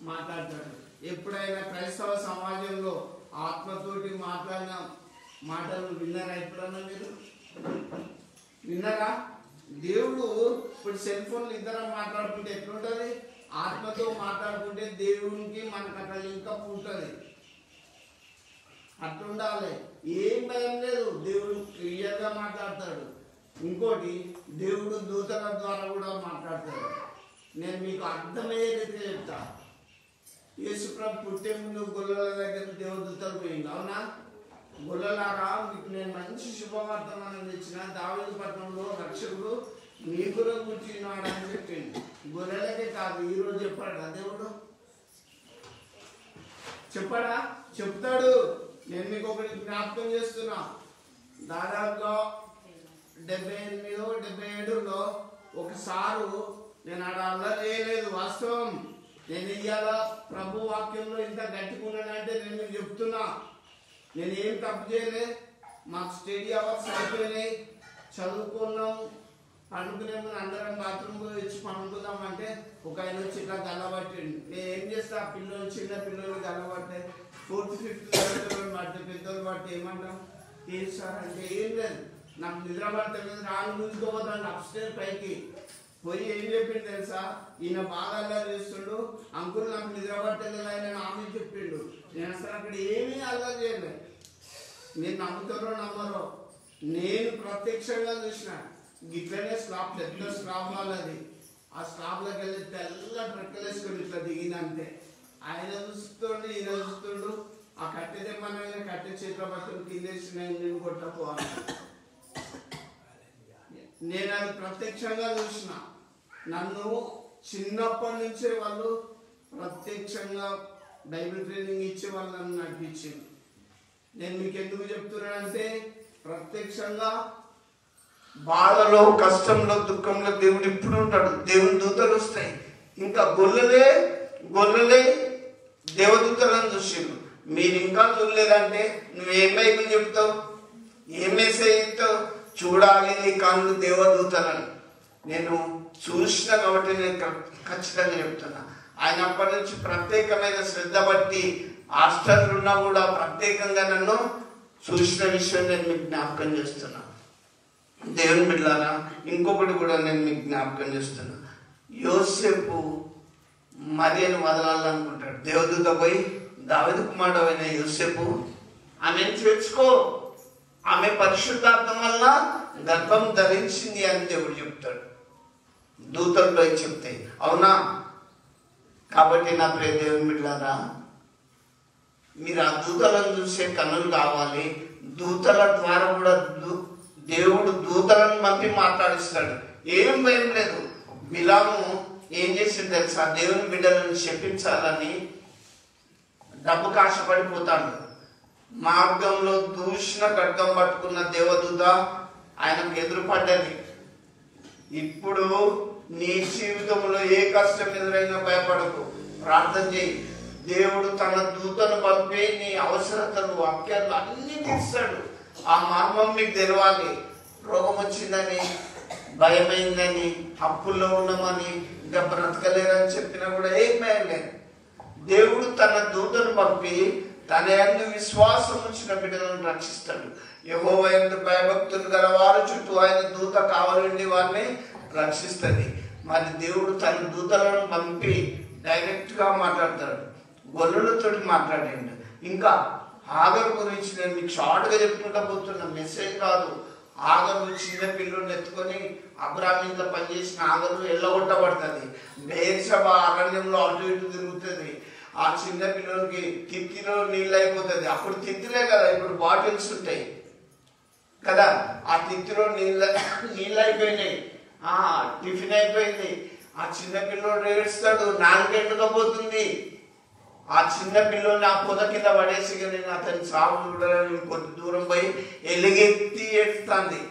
మాట్లాడతాడు. ఎప్పుడైనా క్రైస్తవ సమాజంలో ఆత్మతోటి మాట్లాడిన మాటలు విన్నారా? ఎప్పుడన్నా మీరు విన్నారా? దేవుడు ఇప్పుడు సెల్ ఫోన్లు ఇద్దరం మాట్లాడుకుంటే ఎట్లుంటుంది? ఆత్మతో మాట్లాడుకుంటే దేవునికి మనకు అట్లా లింకప్ ఉంటుంది. అట్లుండాలి. ఏం భయం లేదు, దేవుడు క్లియర్గా మాట్లాడతాడు. ఇంకోటి, దేవుడు దూతల ద్వారా కూడా మాట్లాడతాడు. నేను మీకు అర్థమయ్యే రీతిగా చెప్తా. యేసుప్రభు పుట్టే ముందు గొల్లల దగ్గర దేవదూతలు పోయింది, అవునా? గొల్లలారా, మీకు నేను మంచి శుభవార్తమానం తెచ్చిన, దావీదు పట్టణంలో రక్షకుడు నీకులో కూర్చున్నాడు అని చెప్పింది. గొర్రెలకే కాదు, ఈరోజు చెప్పాడా దేవుడు? చెప్పాడా? చెప్తాడు. నేను మీకు ఒకటి జ్ఞాపకం చేస్తున్నా. దాదాపుగా 78, 77లో ఒకసారి నేను ఆడ అల్లరి చేయలేదు. వాస్తవం. నేను ఇవాళ ప్రభు వాక్యంలో ఇంత గట్టికున్నానంటే నేను మీకు చెప్తున్నా, నేను ఏం తప్పు చేయలే. మాకు స్టడీ అవర్స్ అయిపోయినాయి, చదువుకున్నాం. పండుకునే ముందు అందరం బాత్రూమ్ వచ్చి పండుకుందాం అంటే ఒక ఆయన వచ్చి ఇట్లా గల్లబట్టండి. నేను ఏం చేస్తా? పిల్లలు, చిన్న పిల్లలు గల్లబట్టే 4th, 5th తరగతి పడితే పెద్దలు పడితే ఏమంటాం? తీస్తారంటే ఏం లేదు, నాకు నిద్ర పడితే రాను ముందుకోపోతాను అప్స్టేర్ పైకి పోయి ఏం చెప్పిండు తెలుసా? ఈయన బాగా అల్లరి చేస్తుండు, అంకుల్ నాకు నిద్ర పట్టలేదు ఆయన ఆమె చెప్పిండు. నేను అసలు అక్కడ ఏమీ అల్లరి చేయలేదు. నేను నమ్ముతారో నమ్మరో, నేను ప్రత్యక్షంగా చూసిన. గిట్లనే స్లాబ్, పెద్ద స్లాబ్ వాళ్ళది. ఆ స్లాబ్లోకి వెళ్ళి తెల్ల ట్రక్కలు వేసుకొని ఇట్లా దిగిందంటే ఆయన చూస్తుండు, ఈయన చూస్తుండు. ఆ కట్టె తెమ్మని కట్టె చేతిలో పట్టుకుని కిందేసి నేను కొట్టపోవాలి. నేను అది ప్రత్యక్షంగా చూసిన. నన్ను చిన్నప్పటి నుంచే వాళ్ళు ప్రత్యక్షంగా బైబిల్ ట్రైనింగ్ ఇచ్చి వాళ్ళు నన్ను నడిపించింది. నేను మీకు ఎందుకు చెప్తున్నానంటే, ప్రత్యక్షంగా బాధలో, కష్టంలో, దుఃఖంలో దేవుడు ఇప్పుడు ఉంటాడు. దేవుని దూతలు వస్తాయి. ఇంకా గొల్లలే దేవదూతలను చూసిండు. మీరు ఇంకా చూడలేదంటే నువ్వేం బైబిల్ చెప్తావు? ఏం మెసేజ్ చెప్తావు? చూడాలి నీ కళ్ళు దేవదూతలను. నేను చూసిన కాబట్టి నేను ఖచ్చితంగా చెప్తున్నా. ఆయన అప్పటి నుంచి ప్రత్యేకమైన శ్రద్ధ బట్టి హాస్టల్ ఉన్నా కూడా ప్రత్యేకంగా నన్ను చూసిన విషయం నేను మీకు జ్ఞాపకం చేస్తున్నా. దేవుని బిడ్డలారా, ఇంకొకటి కూడా నేను మీకు జ్ఞాపకం చేస్తున్నా. యోసేపు మరియను వదలాలనుకుంటాడు. దేవదూత పోయి, దావీదు కుమారుడు అయిన యోసేపు, ఆమెను చేర్చుకో, ఆమె పరిశుద్ధాత్మ వల్ల గర్భం ధరించింది అని దేవుడు చెప్తాడు. దూతల్లో చెప్తాయి, అవునా? కాబట్టి నా ప్రియ దేవుని బిడ్డలారా, మీరు ఆ దూతలను చూసే కన్నులు కావాలి. దూతల ద్వారా కూడా దేవుడు దూతలను పంపి మాట్లాడిస్తాడు. ఏం భయం లేదు. బిలాము ఏం చేసింది తెలుసా? దేవుని బిడ్డలను శపించాలని డబ్బుకు ఆశపడిపోతాడు. మార్గంలో దూషణ ఖడ్గం పట్టుకున్న దేవదూత ఆయనకు ఎదురుపడ్డది. ఇప్పుడు నీ జీవితంలో ఏ కష్టం ఎదురైనా భయపడకు, ప్రార్థన చేయి. దేవుడు తన దూతను పంపి నీ అవసరతలు, వాక్యాలు అన్ని తీస్తాడు. ఆ మర్మం మీకు తెలవాలి. రోగం వచ్చిందని, భయమైందని, అప్పుల్లో ఉన్నామని, ఇంకా బ్రతకలేదని చెప్పినా కూడా ఏం భయం లేదు. దేవుడు తన దూతను పంపి తన యందు విశ్వాసం ఉంచిన బిడ్డలను రక్షిస్తాడు. యెహోవా యందు భయభక్తులు గల వారు చుట్టూ ఆయన దూత కావాలండి వారిని రక్షిస్తుంది. మరి దేవుడు తన దూతలను పంపి డైరెక్ట్ గా మాట్లాడతాడు, గొర్రెలతో మాట్లాడండి. ఇంకా ఆగర్ గురించి నేను మీకు షార్ట్ గా చెప్పుకుంటా పోతున్నా, మెసేజ్ కాదు. ఆగరు చిన్న పిల్లల్ని ఎత్తుకొని అబ్రాహాం ఇంట్లో పనిచేసిన ఆగరు ఎల్లగొట్టబడుతుంది. బెయేర్షెబా అరణ్యంలో అటు ఇటు తిరుగుతుంది. ఆ చిన్న పిల్లలకి తిత్తిలో నీళ్ళు అయిపోతుంది. అప్పుడు తిత్తిలే కదా, ఇప్పుడు బాటిల్స్ ఉంటాయి కదా. ఆ తిత్తిలో నీళ్ళు అయిపోయినాయి, టిఫిన్ అయిపోయింది. ఆ చిన్న పిల్లోడు ఏడుస్తాడు, నాలుగెండుకపోతుంది. ఆ చిన్న పిల్లోని ఆ పొద కింద పడేసి నేను అతని సాగు చూడాలని కొద్ది దూరం పోయి ఎలుగెత్తి ఏడుస్తుంది.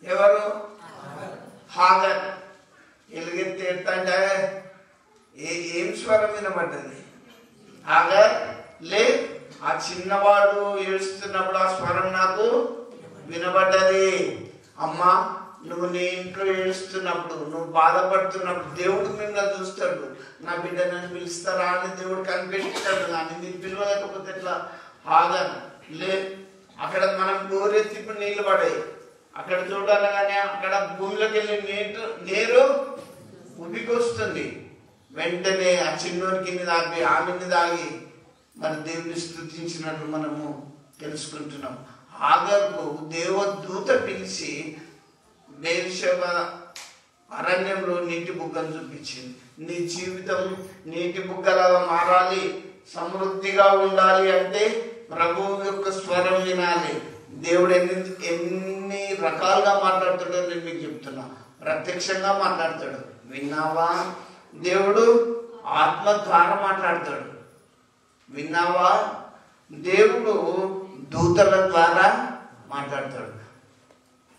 ఎవరు? హాగర్. ఎలుగెత్తి ఏడుతుంటే ఏం స్వరం వినబడ్డది? హాగర్ లే. ఆ చిన్నవాడు ఏడుస్తున్నప్పుడు ఆ స్వరం నాకు వినబడ్డది. అమ్మా, నువ్వు నీ ఇంట్లో ఏడుస్తున్నప్పుడు, నువ్వు బాధపడుతున్నప్పుడు దేవుడు నిన్న చూస్తాడు. నా బిడ్డ నన్ను పిలుస్తారా అని దేవుడు కనిపెట్టాడు. కానీ మీరు పిలవలేకపోతే ఎట్లా? హాగర్ లే. అక్కడ మనం గోరెత్తి నీళ్లు పడాయి, అక్కడ చూడాలి. కానీ అక్కడ భూమిలోకి వెళ్ళి నీరు ఉబికి వస్తుంది. వెంటనే ఆ చిన్నోనికి తాగి ఆమెని తాగి మరి దేవుని స్తుతించినట్టు మనము తెలుసుకుంటున్నాం. హాగర్కు దేవదూత పిలిచి బెయేర్షెబా అరణ్యంలో నీటి బుగ్గను చూపించింది. నీ జీవితం నీటి బుగ్గలాగా మారాలి, సమృద్ధిగా ఉండాలి అంటే ప్రభువు యొక్క స్వరం వినాలి. దేవుడు ఎన్ని రకాలుగా మాట్లాడుతాడో నేను మీకు చెప్తున్నా. ప్రత్యక్షంగా మాట్లాడతాడు, విన్నావా? దేవుడు ఆత్మ ద్వారా మాట్లాడతాడు, విన్నావా? దేవుడు దూతల ద్వారా మాట్లాడతాడు.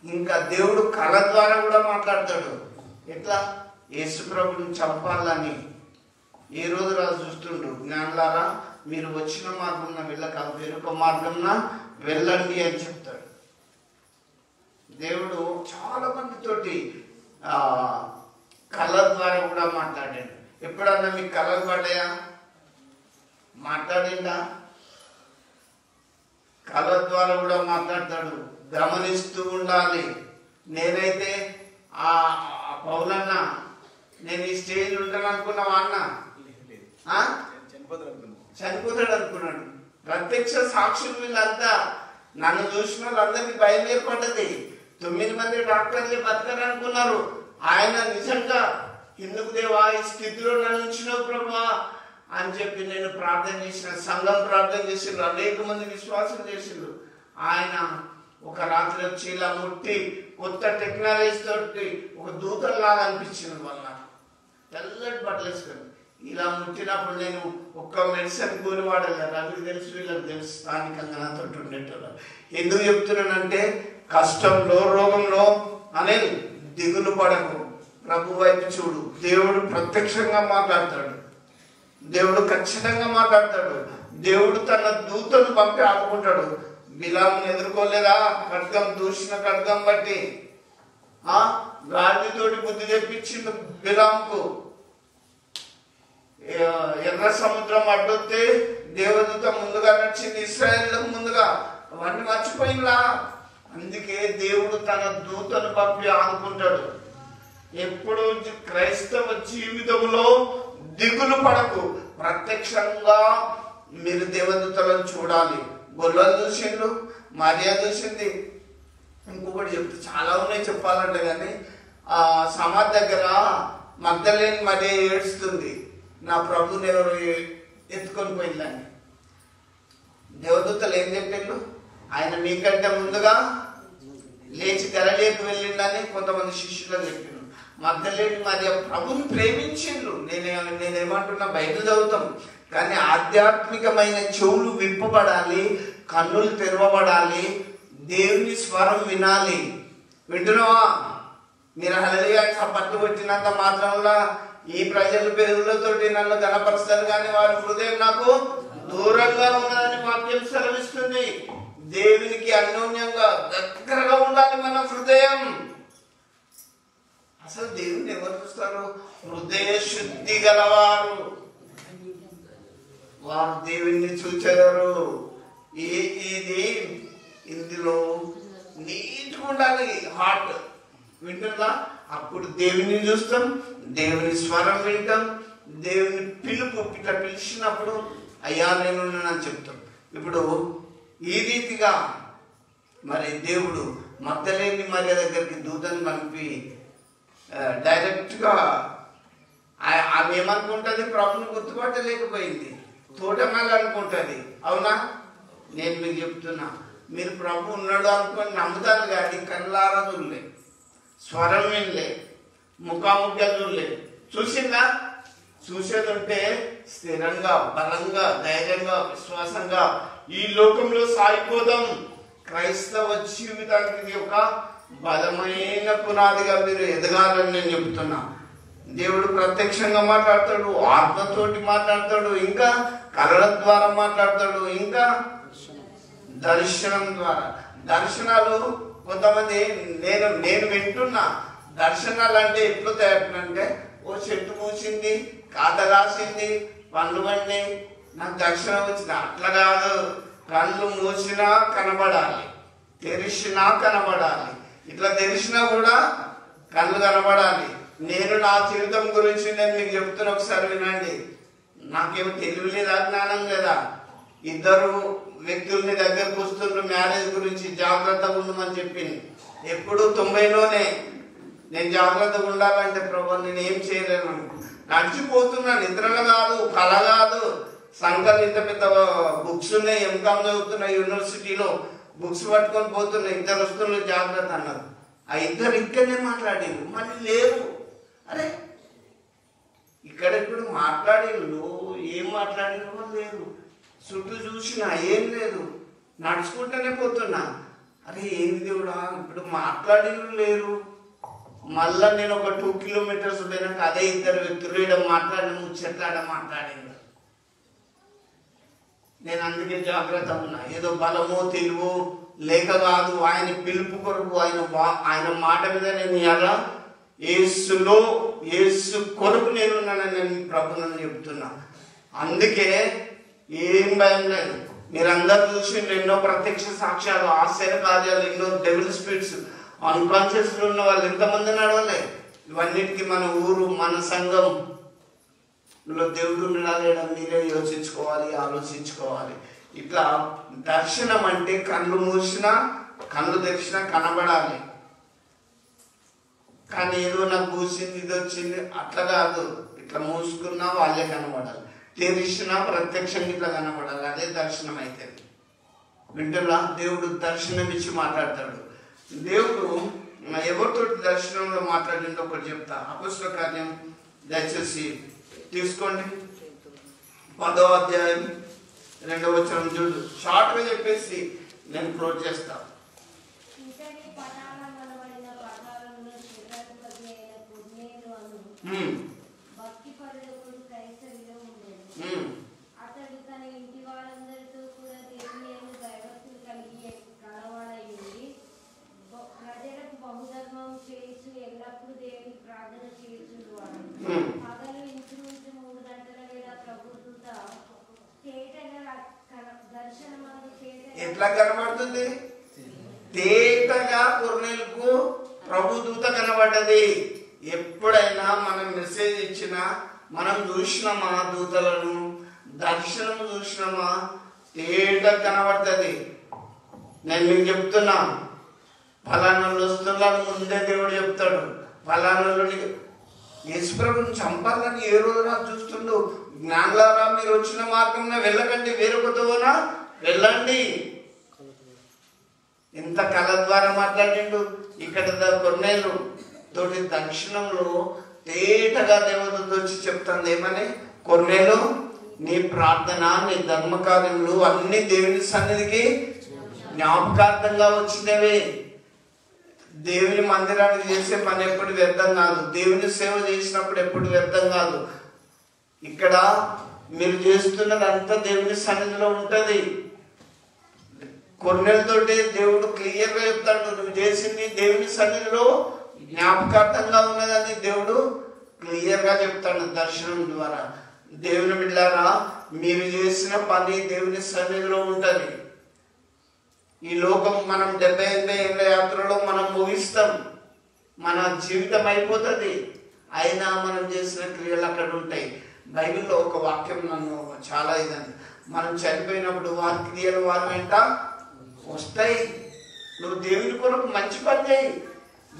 ఇంకా దేవుడు కళ ద్వారా కూడా మాట్లాడతాడు. ఎట్లా? యేసు ప్రభుని చంపాలని ఏ రోజు రాజు చూస్తుండు, జ్ఞానులారా మీరు వచ్చిన మార్గంన వెళ్ళక వేరొక మార్గంన వెళ్ళండి అని చెప్తాడు. దేవుడు చాలా మందితోటి కళ ద్వారా కూడా మాట్లాడాడు. ఎప్పుడన్నా మీకు కళలు పడ్డాయా? మాట్లాడిందా? కళ ద్వారా కూడా మాట్లాడతాడు. గమనిస్తూ ఉండాలి. నేనైతే ఆ పౌలన్న నేను ఈ స్టేజ్ ఉంటాను అనుకున్నావా అన్న? చనిపోతాడు అనుకున్నాడు. ప్రత్యక్ష సాక్షులు వీళ్ళంతా, నన్ను చూసిన వాళ్ళందరికీ భయం ఏర్పడ్డది. 9 మంది డాక్టర్లు బతకని అనుకున్నారు. ఆయన నిజంగా ఎందుకు దేవా ఈ స్థితిలో నన్ను ఉంచినావు ప్రభువా అని చెప్పి నేను ప్రార్థన చేసిన, సంఘం ప్రార్థన చేసిండ్రు, అనేక మంది విశ్వాసం చేసిండ్రు. ఆయన ఒక రాత్రి వచ్చి ఇలా ముట్టి కొత్త టెక్నాలజీ తోటి ఒక దూతలాగా అనిపించింది. వాళ్ళ తెల్లటి బట్టలు వేసుకొని ఇలా ముట్టినప్పుడు నేను ఒక్క మెడిసిన్ కూలి వాడలే. రవికి తెలుసు, వీళ్ళకి తెలుసు, స్థానికంగా నాతో ఉండేటోళ్ళు. ఎందుకు చెప్తున్నానంటే కష్టంలో రోగంలో అనేది దిగులు పడకు, ప్రభు వైపు చూడు. దేవుడు ప్రత్యక్షంగా మాట్లాడతాడు, దేవుడు ఖచ్చితంగా మాట్లాడతాడు. దేవుడు తన దూతను పంపి ఆపుకుంటాడు. బిలామును ఎదుర్కోలేదా? ఖడ్గం, దూషణ ఖడ్గం బట్టి గాడితోటి బుద్ధి తెప్పించింది బిలాముకు. ఎర్ర సముద్రం అడ్డొస్తే దేవదూత ముందుగా నడిచింది ఇశ్రాయేలుకు ముందుగా. అవన్నీ మర్చిపోయిందా? అందుకే దేవుడు తన దూతను పంపి ఆదుకుంటాడు. ఎప్పుడు క్రైస్తవ జీవితంలో దిగులు పడకు, ప్రత్యక్షంగా మీరు దేవదూతలను చూడాలి. గొల్లలు చూసిండు, మరియా చూసింది. ఇంకొకటి చెప్తే చాలా ఉన్నాయి చెప్పాలంటే, కానీ సమాధి దగ్గర మగ్దలేని మరియా ఏడుస్తుంది, నా ప్రభుని ఎవరు ఎత్తుకొని పోయిందని. దేవదూతలు ఏం చెప్పిండు? ఆయన మీకంటే ముందుగా లేచి గలిలయకు వెళ్ళిండని కొంతమంది శిష్యులకు చెప్పిండు. మగ్దలేని మరియా ప్రభుని ప్రేమించిండ్రు. నేనేమంటున్నా, బయట చదువుతాం కానీ ఆధ్యాత్మికమైన చెవులు విప్పబడాలి, కన్నులు తెరవబడాలి, దేవుని స్వరం వినాలి. వింటున్నావా? మీరు హల్లెలూయా పట్టు పెట్టినంత మాత్రంలో ఈ ప్రజలు పెరుగులతోటి నన్ను కనపరుస్తారు కానీ వారి హృదయం నాకు దూరంగా ఉన్నదని వాక్యం సెలవిస్తుంది. దేవునికి అన్యోన్యంగా దగ్గరగా ఉండాలి మన హృదయం. అసలు దేవుని ఎవరు చూస్తారు? హృదయ శుద్ధి గలవారు, వారు దేవుణ్ణి చూచెదరు. ఇది ఇందులో నీట్గా ఉండాలి హార్ట్. వింటుందా? అప్పుడు దేవుని చూస్తాం, దేవుని స్వరం వింటాం, దేవుని పిలుపు ఇట్లా పిలిచినప్పుడు అయ్యా నేనున్నానని చెప్తాం. ఇప్పుడు ఈ రీతిగా మరి దేవుడు మగ్దలేని మరియ దగ్గరికి దూతను పంపి డైరెక్ట్గా ఆమె ఏమనుకుంటుంది? ప్రభుని గుర్తుపట్టలేకపోయింది, తోటమాలి అనుకుంటుంది. అవునా? నేను మీకు చెప్తున్నా, మీరు ప్రభు ఉన్నాడు అనుకొని నమ్ముతాను కానీ కళ్ళారా చూడలే, స్వరం వినలే, ముఖాముఖిగా చూడలే. చూసిందా? చూసేది ఉంటే స్థిరంగా, బలంగా, ధైర్యంగా, విశ్వాసంగా ఈ లోకంలో సాగిపోదాం. క్రైస్తవ జీవితానికి ఇది ఒక బలమైన పునాదిగా మీరు ఎదగాలని నేను చెప్తున్నా. దేవుడు ప్రత్యక్షంగా మాట్లాడతాడు, ఆత్మతోటి మాట్లాడతాడు, ఇంకా కళల ద్వారా మాట్లాడతాడు, ఇంకా దర్శనం ద్వారా. దర్శనాలు కొంతమంది నేను వింటున్నా. దర్శనాలు అంటే ఎప్పుడు తయారంటే ఓ చెట్టు పూసింది, కాత కాసింది, పండ్లు పండి నాకు దర్శనం వచ్చింది. అట్లా కాదు. కళ్ళు మూసినా కనబడాలి, తెరిచినా కనబడాలి. ఇట్లా తెరిచినా కూడా కళ్ళు కనబడాలి. నేను నా జీవితం గురించి నేను మీకు చెప్తున్నా, ఒకసారి వినండి. నాకేమో తెలివి లేదా, జ్ఞానం లేదా. ఇద్దరు వ్యక్తుల్ని దగ్గరకు వస్తున్నారు, మ్యారేజ్ గురించి జాగ్రత్తగా ఉండమని చెప్పింది. ఎప్పుడు 90లోనే నేను జాగ్రత్తగా ఉండాలంటే ప్రభు నేను ఏం చేయలేను, నడిచిపోతున్నా. నిద్రలు కాదు, కళ కాదు. సంఘాలు ఇంత పెద్ద బుక్స్ ఉన్నాయి, ఎంకామ్ చదువుతున్నా, యూనివర్సిటీలో బుక్స్ పట్టుకొని పోతున్నా. ఇద్దరు వస్తున్నారు, జాగ్రత్త అన్నారు. ఆ ఇద్దరు ఇక్కడనే మాట్లాడిండు, మళ్ళీ లేరు. అరే ఇక్కడెప్పుడు మాట్లాడిండు, ఏం మాట్లాడినో లేదు. చుట్టూ చూసినా ఏం లేదు, నడుచుకుంటూనే పోతున్నా. అరే ఏంది దేవుడా, ఇప్పుడు మాట్లాడిన లేరు. మళ్ళా నేను ఒక 2 కిలోమీటర్స్ పోయినాక అదే ఇద్దరు వ్యక్తులు ఇక్కడ మాట్లాడిన ముచ్చట్లాడ మాట్లాడిండు. నేను అందుకే జాగ్రత్త ఉన్నా. ఏదో బలమో తెలివో లేక కాదు, ఆయన పిలుపు కొరకు, ఆయన మాట మీద నేను ఎలా యేసులో యేసు కొరకు నేనున్నానని నేను ప్రభునని చెప్తున్నా. అందుకే ఏం భయం లేదు. మీరందరూ చూసి ఎన్నో ప్రత్యక్ష సాక్ష్యాలు, ఆశ్చర్య కార్యాలు, ఎన్నో డెవిల్ స్పిరిట్స్ అన్కాన్షియస్ లో ఉన్న వాళ్ళు ఎంతమంది నడవలే. ఇవన్నిటికీ మన ఊరు, మన సంఘంలో దేవుడు ఉండడం మీరే యోచించుకోవాలి, ఆలోచించుకోవాలి. ఇట్లా దర్శనం అంటే కళ్ళు మూసినా కళ్ళు తెరిచినా కనబడాలి. కానీ ఏదో నాకు పూసింది, ఇది వచ్చింది అట్లా కాదు. ఇట్లా మూసుకున్నా వాళ్ళే కనబడాలి, తెరిచినా ప్రత్యక్షంగా ఇట్లా కనబడాలి. అదే దర్శనం అయితే. వింటున్నా? దేవుడు దర్శనం ఇచ్చి మాట్లాడతాడు. దేవుడు ఎవరితో దర్శనంలో మాట్లాడిందో ఒకటి చెప్తా. అపొస్తలుల కార్యం దయచేసి తీసుకోండి, 10వ అధ్యాయం 2వ వచనం చూడు. షార్ట్గా చెప్పేసి నేను క్లోజ్ చేస్తా. అతడు తన ఇంటి వాళ్ళందరితో కూడా దేవుని యందు భయభక్తులు కలిగి కలవాడయ్యుండి ప్రజలకు బహుధర్మం చేసి ఎల్లప్పుడూ దేవుని ప్రార్థన చేయుచుండువాడు. పగలు ఇంచుమించు 3 గంటల వేళ ప్రభుదూత దర్శనమందు ఎట్లా కనబడుతుంది? తేటగా కొర్నేలుకు ప్రభుదూత కనబడ్డది. ఎప్పుడైనా మనం మెసేజ్ ఇచ్చినా మనం చూసినామా దూతలను, దర్శనం చూసినామా, తేటగా కనబడుతుంది. నేను మీకు చెప్తున్నా, ఫలానాలు వస్తున్నాను ముందే దేవుడు చెప్తాడు. ఫలానాలు యేసుప్రభుని చంపాలని ఏ రోజు నాకు చూస్తుండు. జ్ఞానులారా మీరు వచ్చిన మార్గంలో వెళ్ళకండి, వేరొకతోనా వెళ్ళండి. ఇంత కళ ద్వారా మాట్లాడిండు. ఇక్కడ కొన్నేళ్ళు తోటి దర్శనంలో తేటగా దేవదూత వచ్చి చెప్తాను ఏమని, కొన్నేళ్ళు నీ ప్రార్థన, నీ ధర్మకార్యములు అన్ని దేవుని సన్నిధికి జ్ఞాపకార్థంగా వచ్చినవే. దేవుని మందిరానికి చేసే పని ఎప్పుడు వ్యర్థం కాదు. దేవుని సేవ చేసినప్పుడు ఎప్పుడు వ్యర్థం కాదు. ఇక్కడ మీరు చేస్తున్నదంతా దేవుని సన్నిధిలో ఉంటుంది. కొన్నేళ్ళతోటి దేవుడు క్లియర్గా చెప్తాడు, నువ్వు చేసింది దేవుని సన్నిధిలో జ్ఞాపకార్థంగా ఉన్నదని దేవుడు క్లియర్గా చెప్తాడు దర్శనం ద్వారా. దేవుని బిడ్డలారా, మీరు చేసిన పని దేవుని సన్నిధిలో ఉంటుంది. ఈ లోకం మనం 70-80 ఏళ్ళ యాత్రలో మనం ముగిస్తాం, మన జీవితం అయిపోతుంది. అయినా మనం చేసిన క్రియలు అక్కడ ఉంటాయి. బైబిల్లో ఒక వాక్యం నన్ను చాలా ఇదండి, మనం చనిపోయినప్పుడు వారి క్రియలు వారి వెంట వస్తాయి. నువ్వు దేవుని కొరకు మంచి పని చేయి,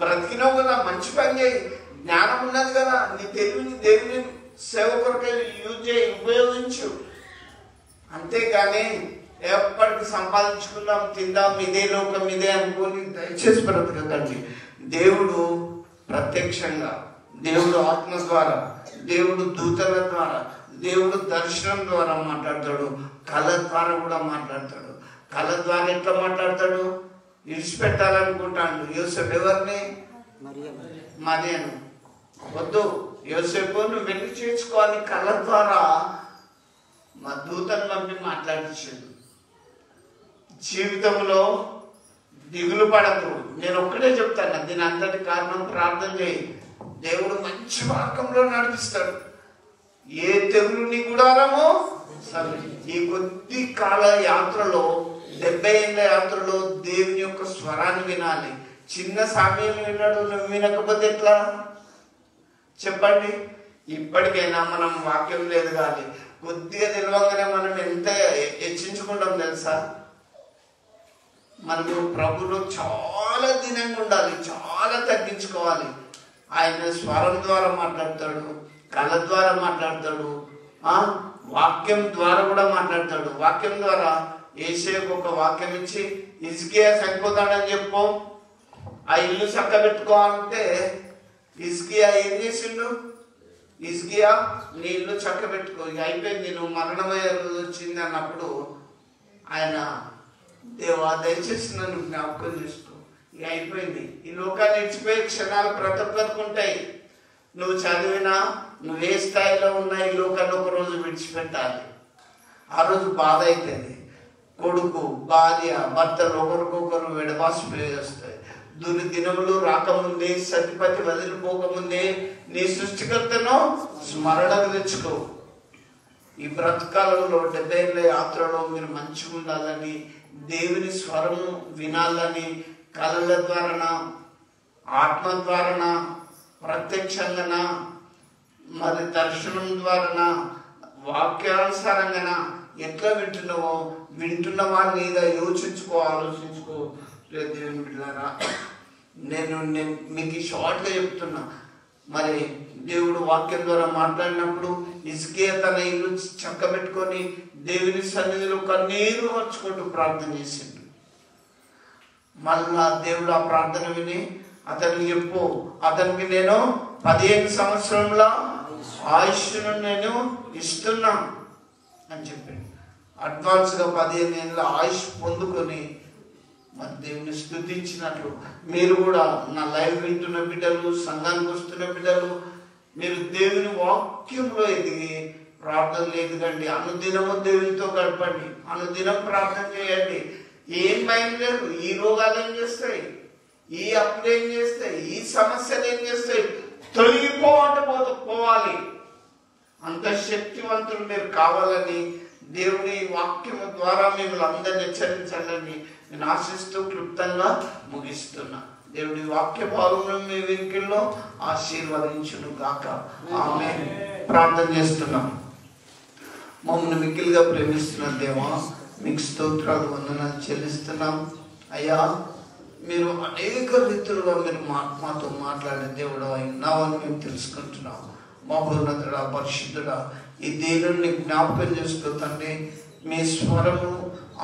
బ్రతికినావు కదా, మంచి పని చేయి, జ్ఞానం ఉన్నది కదా, నీ తెలివిని దేవుని సేవ కొరకు యూజ్ చేయి, ఉపయోగించు. అంతేగాని ఎప్పటికి సంపాదించుకుందాం, తిందాం, ఇదే లోకం ఇదే అనుకొని దయచేసి బ్రతకకండి. దేవుడు ప్రత్యక్షంగా, దేవుడు ఆత్మ ద్వారా, దేవుడు దూతల ద్వారా, దేవుడు దర్శనం ద్వారా మాట్లాడతాడు, కళ ద్వారా కూడా మాట్లాడతాడు. కళ ద్వారా ఎట్లా మాట్లాడతాడు? విడిచిపెట్టాలనుకుంటాడు యోసేపు ఎవరిని? మరియను. వద్దు యోసేపు, నువ్వు వెళ్ళి చేసుకోవాలి. కళ ద్వారా మా దూతను పంపి మాట్లాడించాడు. జీవితంలో దిగులు పడకు. నేను ఒక్కడే చెప్తాను, దీని అంతటి కారణం ప్రార్థన చేయి. దేవుడు మంచి మార్గంలో నడిపిస్తాడు. ఏ తెగులు నీ గుడారమో సరే. ఈ కొద్ది కాల యాత్రలో, 70 ఏళ్ళ యాత్రలో దేవుని యొక్క స్వరాన్ని వినాలి. చిన్న సమయం విన్నాడు, నువ్వు వినకపోతే ఎట్లా చెప్పండి? ఇప్పటికైనా మనం వాక్యం లేదు కానీ కొద్దిగా తెలియగానే మనం ఎంత హెచ్చించుకుంటాం తెలుసా? మనము ప్రభులో చాలా దినంగా ఉండాలి, చాలా తగ్గించుకోవాలి. ఆయన స్వరం ద్వారా మాట్లాడతాడు, కళ ద్వారా మాట్లాడతాడు, వాక్యం ద్వారా కూడా మాట్లాడతాడు. వాక్యం ద్వారా యేషయాకు ఒక వాక్యం ఇచ్చి, హిజ్కియా చనిపోతాడని చెప్పు, ఆ ఇల్లు చక్క పెట్టుకో అంటే హిజ్కియా ఏం చేసిండు? హిజ్కియా, నీ ఇల్లు చక్క పెట్టుకో, ఇక అయిపోయింది, నువ్వు మరణమయ్యే రోజు వచ్చింది అన్నప్పుడు ఆయన, దేవా దయచేసి నన్ను జ్ఞాపకం చేసుకో, ఇక అయిపోయింది. ఈ లోకాన్ని ఇచ్చిపోయే క్షణాలు ప్రతి ఒక్కరికి ఉంటాయి. నువ్వు చదివినా, నువ్వు ఏ స్థాయిలో ఉన్నా ఈ లోకాన్ని ఒక రోజు విడిచిపెట్టాలి. ఆ రోజు బాధ అవుతుంది. కొడుకు, భార్య, భర్తలు ఒకరికొకరు విడవాసిపోయి వస్తాయి. దుర్దినములు రాకముందే, సతిపతి వదిలిపోకముందే నీ సృష్టికర్తను స్మరణకు తెచ్చుకో. ఈ బ్రతకాలంలో 70 ఏళ్ళ యాత్రలో మీరు మంచిగా ఉండాలని, దేవుని స్వరము వినాలని, కళల ద్వారా, ఆత్మ ద్వారా, ప్రత్యక్షంగా, మరి దర్శనం ద్వారా, వాక్యానుసారంగా ఎట్లా వింటున్నావో, వింటున్న వారి మీద యోచించుకో, ఆలోచించుకో. దేవుని బిడ్డలారా, నేను మీకు షార్ట్గా చెప్తున్నా. మరి దేవుడు వాక్యం ద్వారా మాట్లాడినప్పుడు హిజ్కియా తన ఇల్లు చక్కబెట్టుకొని దేవుని సన్నిధిలో కన్నీరు వచ్చుకుంటూ ప్రార్థన చేసిండు. మళ్ళా దేవుడు ఆ ప్రార్థన విని అతనికి చెప్పు, అతనికి నేను 15 సంవత్సరంలో ఆయుష్ను నేను ఇస్తున్నా అని చెప్పాడు. అడ్వాన్స్గా 15 ఏళ్ళ ఆయుష్ పొందుకొని మరి దేవుని స్తుతించినట్లు మీరు కూడా, నా లైవ్ వింటున్న బిడ్డలు, సంఘానికి వస్తున్న బిడ్డలు, మీరు దేవుని వాక్యంలో ఎదిగి ప్రార్థనలు ఎదగండి. అనుదినము దేవునితో గడపండి, అనుదినం ప్రార్థన చేయండి. ఏం భయం లేదు. ఈ రోగాలు ఏం చేస్తాయి, ఈ అప్పులు ఏం చేస్తాయి, ఈ సమస్యలు ఏం చేస్తాయి, తొలగిపోవంటే పోవాలి. అంత శక్తివంతులు మీరు కావాలని దేవుని వాక్యము ద్వారా మిమ్మల్ని అందరిని హెచ్చరించాలని నేను ఆశిస్తూ క్లుప్తంగా ముగిస్తున్నా. దేవుడి వాక్య భాగంలో మీ వెనుకల్లో ఆశీర్వదించును గాక. ఆమేన్. ప్రార్థన చేస్తున్నాం. మమ్మల్ని మిక్కిలిగా ప్రేమిస్తున్న దేవా, మీకు స్తోత్రాలు, వందనాలు చెల్లిస్తున్నాం. అయ్యా, మీరు అనేక రీతులుగా మీరు మాతో మాట్లాడే దేవుడు ఉన్నావని మేము తెలుసుకుంటున్నాం. మహోన్నతుడా, పరిశుద్ధుడా, ఈ దేవుని జ్ఞాపకం చేసుకో తండ్రి. మీ స్వరము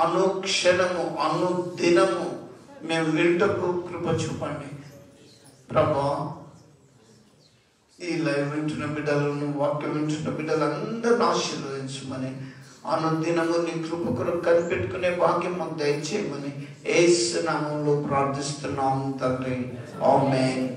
అనుక్షణము, అనుదినము మేము వింటకు కృప చూపండి ప్రభా. ఈ లైవ్ వింటున్న బిడ్డలను, వాక్యం వింటున్న బిడ్డలందరిని ఆశీర్వదించమని, అనుదినము నీ కృప కొరకు కనిపెట్టుకునే భాగ్యం మాకు దయచేయమని యేసు నామములో ప్రార్థిస్తున్నాము తండ్రి. ఆమేన్.